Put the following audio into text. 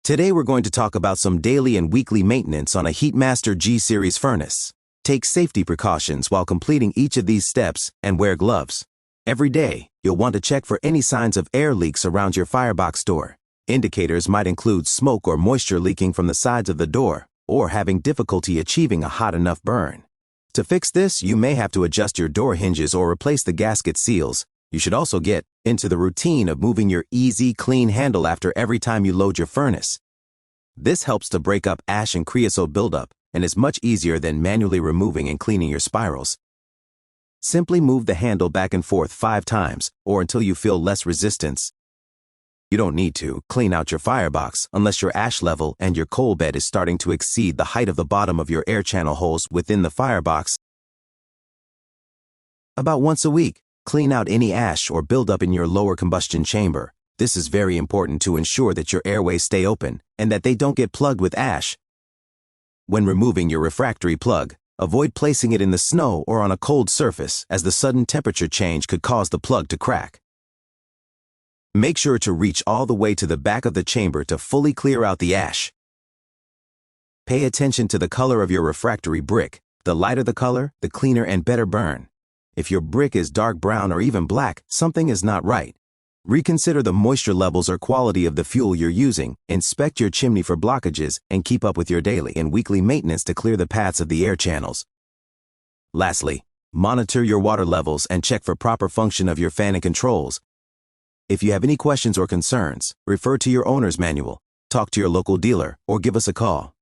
Today we're going to talk about some daily and weekly maintenance on a Heatmaster G-Series furnace. Take safety precautions while completing each of these steps and wear gloves. Every day, you'll want to check for any signs of air leaks around your firebox door. Indicators might include smoke or moisture leaking from the sides of the door, or having difficulty achieving a hot enough burn. To fix this, you may have to adjust your door hinges or replace the gasket seals. You should also get into the routine of moving your easy, clean handle after every time you load your furnace. This helps to break up ash and creosote buildup and is much easier than manually removing and cleaning your spirals. Simply move the handle back and forth 5 times or until you feel less resistance. You don't need to clean out your firebox unless your ash level and your coal bed is starting to exceed the height of the bottom of your air channel holes within the firebox. About once a week, clean out any ash or buildup in your lower combustion chamber. This is very important to ensure that your airways stay open and that they don't get plugged with ash. When removing your refractory plug, avoid placing it in the snow or on a cold surface, as the sudden temperature change could cause the plug to crack. Make sure to reach all the way to the back of the chamber to fully clear out the ash. Pay attention to the color of your refractory brick. The lighter the color, the cleaner and better burn. If your brick is dark brown or even black, something is not right. Reconsider the moisture levels or quality of the fuel you're using, inspect your chimney for blockages, and keep up with your daily and weekly maintenance to clear the paths of the air channels. Lastly, monitor your water levels and check for proper function of your fan and controls. If you have any questions or concerns, refer to your owner's manual, talk to your local dealer, or give us a call.